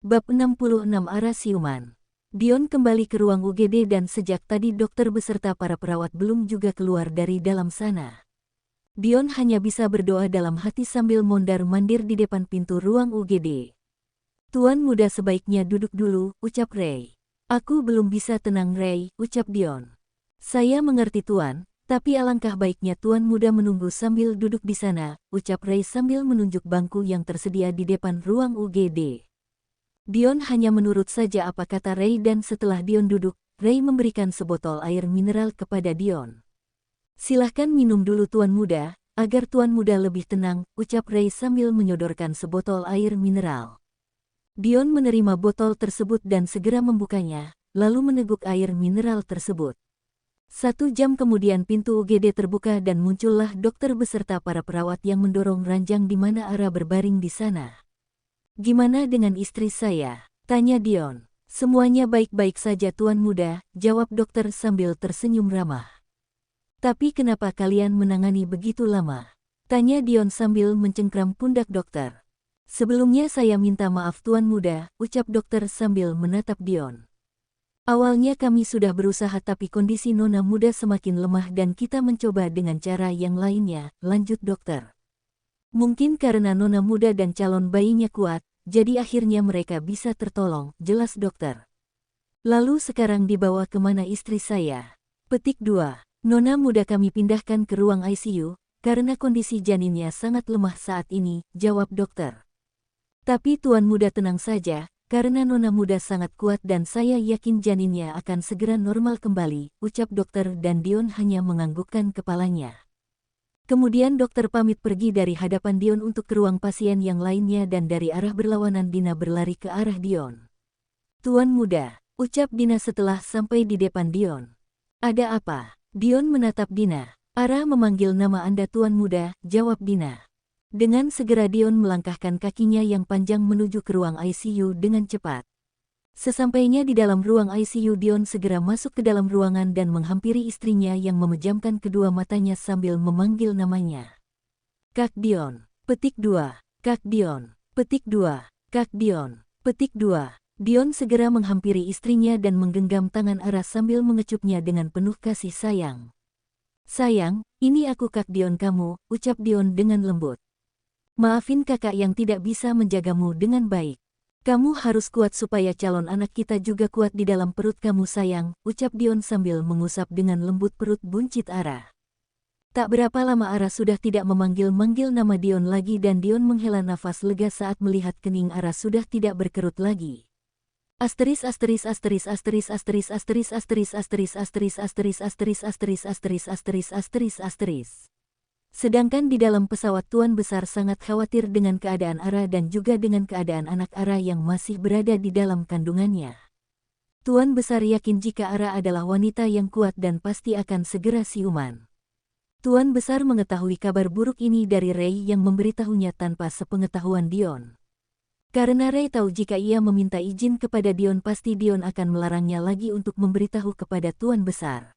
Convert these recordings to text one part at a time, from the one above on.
Bab 66 Arah Siuman. Dion kembali ke ruang UGD dan sejak tadi dokter beserta para perawat belum juga keluar dari dalam sana. Dion hanya bisa berdoa dalam hati sambil mondar-mandir di depan pintu ruang UGD. "Tuan muda sebaiknya duduk dulu," ucap Ray. "Aku belum bisa tenang Ray," ucap Dion. "Saya mengerti Tuan, tapi alangkah baiknya Tuan muda menunggu sambil duduk di sana," ucap Ray sambil menunjuk bangku yang tersedia di depan ruang UGD. Dion hanya menurut saja apa kata Ray dan setelah Dion duduk, Ray memberikan sebotol air mineral kepada Dion. "Silahkan minum dulu Tuan muda, agar Tuan muda lebih tenang," ucap Ray sambil menyodorkan sebotol air mineral. Dion menerima botol tersebut dan segera membukanya, lalu meneguk air mineral tersebut. 1 jam kemudian pintu UGD terbuka dan muncullah dokter beserta para perawat yang mendorong ranjang di mana Ara berbaring di sana. "Gimana dengan istri saya?" tanya Dion. "Semuanya baik-baik saja Tuan muda," jawab dokter sambil tersenyum ramah. "Tapi kenapa kalian menangani begitu lama?" tanya Dion sambil mencengkram pundak dokter. "Sebelumnya saya minta maaf Tuan muda," ucap dokter sambil menatap Dion. "Awalnya kami sudah berusaha tapi kondisi Nona muda semakin lemah dan kita mencoba dengan cara yang lainnya," lanjut dokter. "Mungkin karena Nona muda dan calon bayinya kuat, jadi akhirnya mereka bisa tertolong," jelas dokter. "Lalu sekarang dibawa kemana istri saya?" Petik 2. "Nona muda kami pindahkan ke ruang ICU, karena kondisi janinnya sangat lemah saat ini," jawab dokter. "Tapi Tuan muda tenang saja, karena Nona muda sangat kuat dan saya yakin janinnya akan segera normal kembali," ucap dokter dan Dion hanya menganggukkan kepalanya. Kemudian dokter pamit pergi dari hadapan Dion untuk ke ruang pasien yang lainnya dan dari arah berlawanan Dina berlari ke arah Dion. "Tuan muda," ucap Dina setelah sampai di depan Dion. "Ada apa?" Dion menatap Dina. "Ara memanggil nama Anda Tuan muda," jawab Dina. Dengan segera Dion melangkahkan kakinya yang panjang menuju ke ruang ICU dengan cepat. Sesampainya di dalam ruang ICU, Dion segera masuk ke dalam ruangan dan menghampiri istrinya yang memejamkan kedua matanya sambil memanggil namanya. "Kak Dion." Petik 2. "Kak Dion." Petik 2. "Kak Dion." Petik 2. Dion segera menghampiri istrinya dan menggenggam tangan Ara sambil mengecupnya dengan penuh kasih sayang. "Sayang, ini aku Kak Dion kamu," ucap Dion dengan lembut. "Maafin kakak yang tidak bisa menjagamu dengan baik. Kamu harus kuat supaya calon anak kita juga kuat di dalam perut kamu sayang," ucap Dion sambil mengusap dengan lembut perut buncit Ara. Tak berapa lama Ara sudah tidak memanggil-manggil nama Dion lagi dan Dion menghela nafas lega saat melihat kening Ara sudah tidak berkerut lagi. Asteris asteris asteris asteris asteris asteris asteris asteris asteris asteris asteris asteris asteris asteris asteris asteris. Sedangkan di dalam pesawat Tuan Besar sangat khawatir dengan keadaan Ara dan juga dengan keadaan anak Ara yang masih berada di dalam kandungannya. Tuan Besar yakin jika Ara adalah wanita yang kuat dan pasti akan segera siuman. Tuan Besar mengetahui kabar buruk ini dari Ray yang memberitahunya tanpa sepengetahuan Dion. Karena Ray tahu jika ia meminta izin kepada Dion pasti Dion akan melarangnya lagi untuk memberitahu kepada Tuan Besar.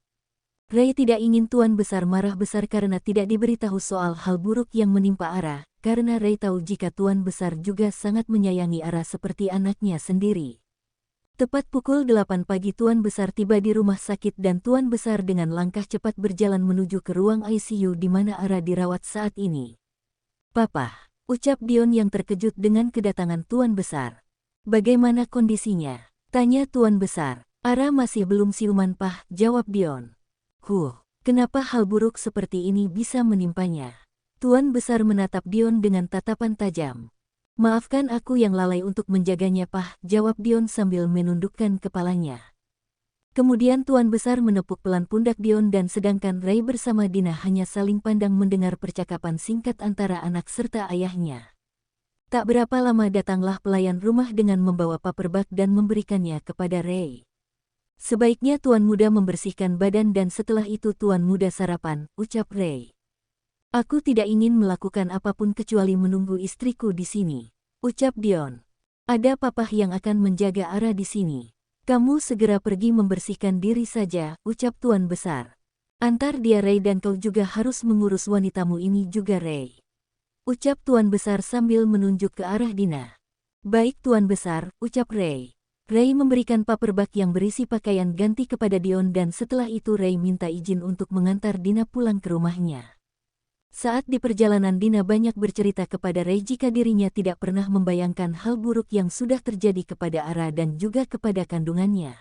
Ray tidak ingin Tuan Besar marah besar karena tidak diberitahu soal hal buruk yang menimpa Ara, karena Ray tahu jika Tuan Besar juga sangat menyayangi Ara seperti anaknya sendiri. Tepat pukul 8 pagi Tuan Besar tiba di rumah sakit dan Tuan Besar dengan langkah cepat berjalan menuju ke ruang ICU di mana Ara dirawat saat ini. "Papa," ucap Dion yang terkejut dengan kedatangan Tuan Besar. "Bagaimana kondisinya?" tanya Tuan Besar. "Ara masih belum siuman Pah," jawab Dion. Kenapa hal buruk seperti ini bisa menimpanya?" Tuan Besar menatap Dion dengan tatapan tajam. "Maafkan aku yang lalai untuk menjaganya Pah," jawab Dion sambil menundukkan kepalanya. Kemudian Tuan Besar menepuk pelan pundak Dion dan sedangkan Ray bersama Dina hanya saling pandang mendengar percakapan singkat antara anak serta ayahnya. Tak berapa lama datanglah pelayan rumah dengan membawa paper bag dan memberikannya kepada Ray. "Sebaiknya Tuan muda membersihkan badan dan setelah itu Tuan muda sarapan," ucap Ray. "Aku tidak ingin melakukan apapun kecuali menunggu istriku di sini," ucap Dion. "Ada Papa yang akan menjaga Ara di sini. Kamu segera pergi membersihkan diri saja," ucap Tuan Besar. "Antar dia Ray dan kau juga harus mengurus wanitamu ini juga Ray," ucap Tuan Besar sambil menunjuk ke arah Dina. Baik Tuan Besar, ucap Ray. Ray memberikan paperback yang berisi pakaian ganti kepada Dion dan setelah itu Ray minta izin untuk mengantar Dina pulang ke rumahnya. Saat di perjalanan Dina banyak bercerita kepada Ray jika dirinya tidak pernah membayangkan hal buruk yang sudah terjadi kepada Ara dan juga kepada kandungannya.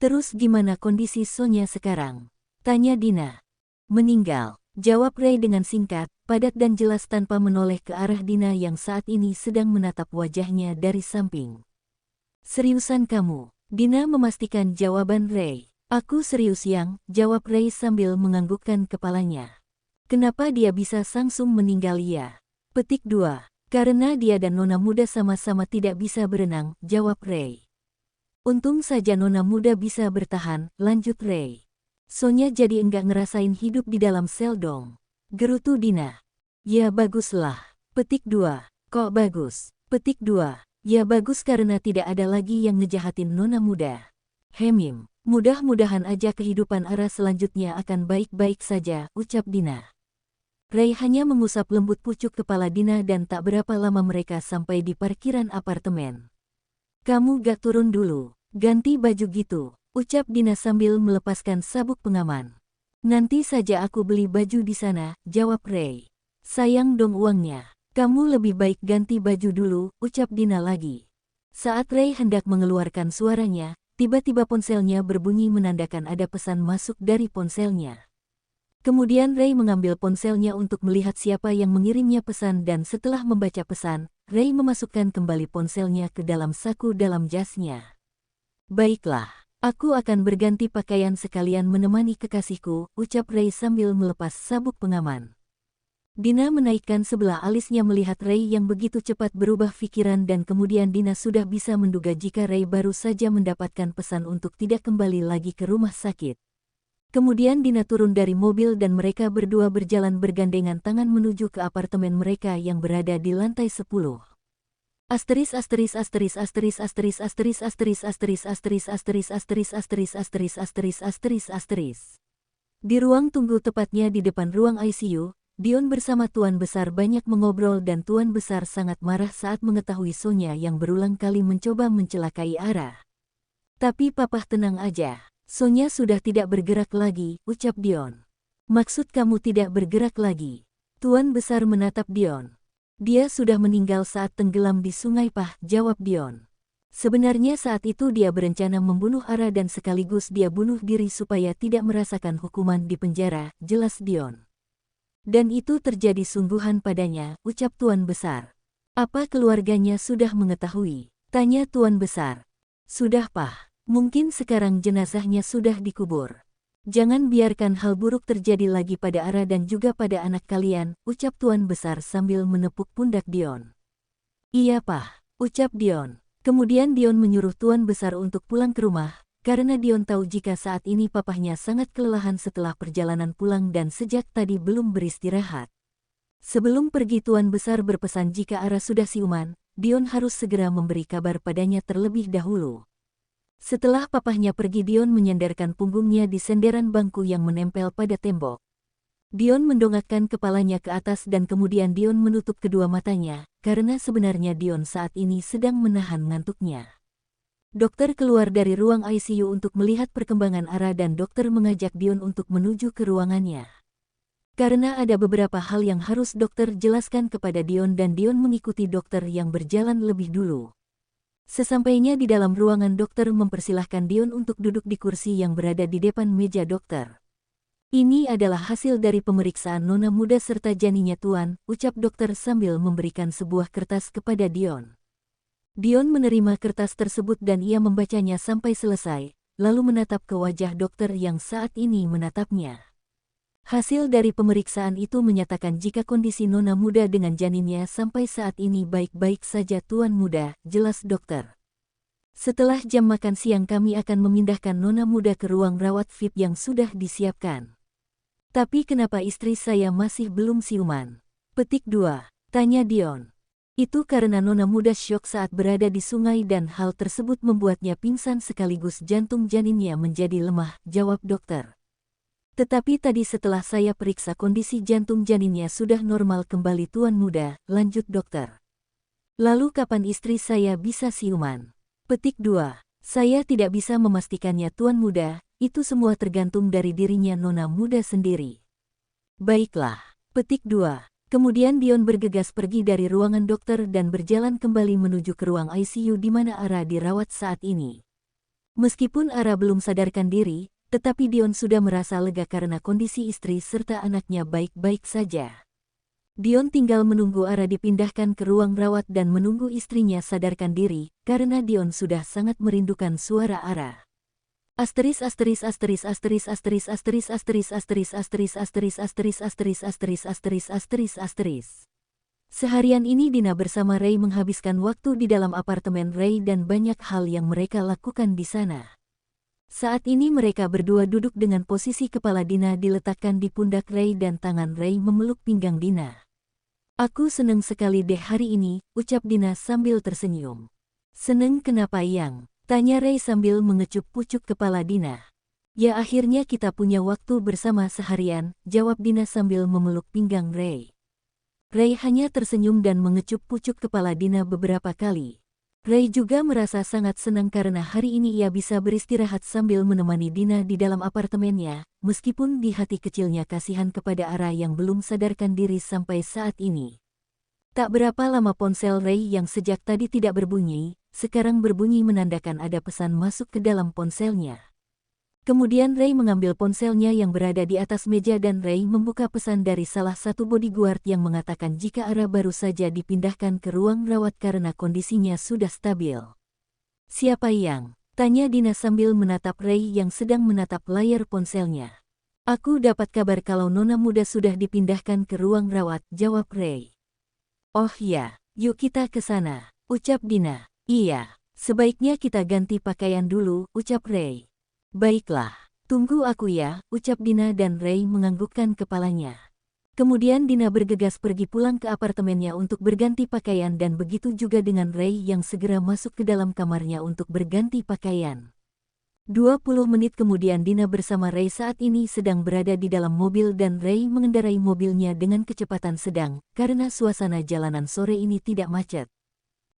Terus gimana kondisi Sonya sekarang? Tanya Dina. Meninggal, jawab Ray dengan singkat, padat dan jelas tanpa menoleh ke arah Dina yang saat ini sedang menatap wajahnya dari samping. Seriusan kamu? Dina memastikan jawaban Ray. Aku serius yang, jawab Ray sambil menganggukkan kepalanya. Kenapa dia bisa langsung meninggal ya? Petik 2. Karena dia dan Nona Muda sama-sama tidak bisa berenang, jawab Ray. Untung saja Nona Muda bisa bertahan, lanjut Ray. Sonya jadi enggak ngerasain hidup di dalam sel dong. Gerutu Dina. Ya baguslah. Petik 2. Kok bagus? Petik 2. Ya bagus karena tidak ada lagi yang ngejahatin Nona Muda. Hemim. Mudah-mudahan aja kehidupan Ara selanjutnya akan baik-baik saja, ucap Dina. Ray hanya mengusap lembut pucuk kepala Dina dan tak berapa lama mereka sampai di parkiran apartemen. Kamu gak turun dulu, ganti baju gitu, ucap Dina sambil melepaskan sabuk pengaman. Nanti saja aku beli baju di sana, jawab Ray. Sayang dong uangnya. Kamu lebih baik ganti baju dulu, ucap Dina lagi. Saat Ray hendak mengeluarkan suaranya, tiba-tiba ponselnya berbunyi menandakan ada pesan masuk dari ponselnya. Kemudian Ray mengambil ponselnya untuk melihat siapa yang mengirimnya pesan dan setelah membaca pesan, Ray memasukkan kembali ponselnya ke dalam saku dalam jasnya. Baiklah, aku akan berganti pakaian sekalian menemani kekasihku, ucap Ray sambil melepas sabuk pengaman. Dina menaikkan sebelah alisnya melihat Ray yang begitu cepat berubah pikiran dan kemudian Dina sudah bisa menduga jika Ray baru saja mendapatkan pesan untuk tidak kembali lagi ke rumah sakit. Kemudian Dina turun dari mobil dan mereka berdua berjalan bergandengan tangan menuju ke apartemen mereka yang berada di lantai 10. Asteris asteris asteris asteris asteris asteris asteris asteris asteris asteris asteris asteris asteris asteris asteris asteris. Di ruang tunggu tepatnya di depan ruang ICU, Dion bersama Tuan Besar banyak mengobrol dan Tuan Besar sangat marah saat mengetahui Sonya yang berulang kali mencoba mencelakai Ara. Tapi Papa tenang aja. Sonya sudah tidak bergerak lagi, ucap Dion. Maksud kamu tidak bergerak lagi? Tuan Besar menatap Dion. Dia sudah meninggal saat tenggelam di Sungai Pah, jawab Dion. Sebenarnya saat itu dia berencana membunuh Ara dan sekaligus dia bunuh diri supaya tidak merasakan hukuman di penjara, jelas Dion. Dan itu terjadi sungguhan padanya, ucap Tuan Besar. Apa keluarganya sudah mengetahui? Tanya Tuan Besar. Sudah Pah. Mungkin sekarang jenazahnya sudah dikubur. Jangan biarkan hal buruk terjadi lagi pada Ara dan juga pada anak kalian, ucap Tuan Besar sambil menepuk pundak Dion. Iya Pah, ucap Dion. Kemudian Dion menyuruh Tuan Besar untuk pulang ke rumah, karena Dion tahu jika saat ini papahnya sangat kelelahan setelah perjalanan pulang dan sejak tadi belum beristirahat. Sebelum pergi Tuan Besar berpesan jika Ara sudah siuman, Dion harus segera memberi kabar padanya terlebih dahulu. Setelah papahnya pergi Dion menyandarkan punggungnya di senderan bangku yang menempel pada tembok. Dion mendongakkan kepalanya ke atas dan kemudian Dion menutup kedua matanya, karena sebenarnya Dion saat ini sedang menahan ngantuknya. Dokter keluar dari ruang ICU untuk melihat perkembangan Ara dan dokter mengajak Dion untuk menuju ke ruangannya. Karena ada beberapa hal yang harus dokter jelaskan kepada Dion dan Dion mengikuti dokter yang berjalan lebih dulu. Sesampainya di dalam ruangan dokter mempersilahkan Dion untuk duduk di kursi yang berada di depan meja dokter. Ini adalah hasil dari pemeriksaan Nona Muda serta janinnya Tuan, ucap dokter sambil memberikan sebuah kertas kepada Dion. Dion menerima kertas tersebut dan ia membacanya sampai selesai, lalu menatap ke wajah dokter yang saat ini menatapnya. Hasil dari pemeriksaan itu menyatakan jika kondisi Nona Muda dengan janinnya sampai saat ini baik-baik saja Tuan Muda, jelas dokter. Setelah jam makan siang kami akan memindahkan Nona Muda ke ruang rawat VIP yang sudah disiapkan. Tapi kenapa istri saya masih belum siuman? Petik 2. Tanya Dion. Itu karena Nona Muda syok saat berada di sungai dan hal tersebut membuatnya pingsan sekaligus jantung janinnya menjadi lemah, jawab dokter. Tetapi tadi setelah saya periksa kondisi jantung janinnya sudah normal kembali Tuan Muda, lanjut dokter. Lalu kapan istri saya bisa siuman? Petik 2. Saya tidak bisa memastikannya Tuan Muda, itu semua tergantung dari dirinya Nona Muda sendiri. Baiklah. Petik 2. Kemudian Dion bergegas pergi dari ruangan dokter dan berjalan kembali menuju ke ruang ICU di mana Ara dirawat saat ini. Meskipun Ara belum sadarkan diri, tetapi Dion sudah merasa lega karena kondisi istri serta anaknya baik-baik saja. Dion tinggal menunggu Ara dipindahkan ke ruang rawat dan menunggu istrinya sadarkan diri, karena Dion sudah sangat merindukan suara Ara. Asteris asteris asteris asteris asteris asteris asteris asteris asteris asteris asteris asteris asteris asteris asteris asteris. Seharian ini Dina bersama Ray menghabiskan waktu di dalam apartemen Ray dan banyak hal yang mereka lakukan di sana. Saat ini mereka berdua duduk dengan posisi kepala Dina diletakkan di pundak Ray dan tangan Ray memeluk pinggang Dina. Aku seneng sekali deh hari ini, ucap Dina sambil tersenyum. Seneng kenapa Yang? Tanya Ray sambil mengecup pucuk kepala Dina. Ya akhirnya kita punya waktu bersama seharian, jawab Dina sambil memeluk pinggang Ray. Ray hanya tersenyum dan mengecup pucuk kepala Dina beberapa kali. Ray juga merasa sangat senang karena hari ini ia bisa beristirahat sambil menemani Dina di dalam apartemennya, meskipun di hati kecilnya kasihan kepada Ara yang belum sadarkan diri sampai saat ini. Tak berapa lama ponsel Ray yang sejak tadi tidak berbunyi, sekarang berbunyi menandakan ada pesan masuk ke dalam ponselnya. Kemudian Ray mengambil ponselnya yang berada di atas meja dan Ray membuka pesan dari salah satu bodyguard yang mengatakan jika Ara baru saja dipindahkan ke ruang rawat karena kondisinya sudah stabil. Siapa yang? Tanya Dina sambil menatap Ray yang sedang menatap layar ponselnya. Aku dapat kabar kalau Nona Muda sudah dipindahkan ke ruang rawat, jawab Ray. Oh ya, yuk kita ke sana, ucap Dina. Iya, sebaiknya kita ganti pakaian dulu, ucap Ray. Baiklah, tunggu aku ya, ucap Dina dan Ray menganggukkan kepalanya. Kemudian Dina bergegas pergi pulang ke apartemennya untuk berganti pakaian dan begitu juga dengan Ray yang segera masuk ke dalam kamarnya untuk berganti pakaian. 20 menit kemudian Dina bersama Ray saat ini sedang berada di dalam mobil dan Ray mengendarai mobilnya dengan kecepatan sedang, karena suasana jalanan sore ini tidak macet.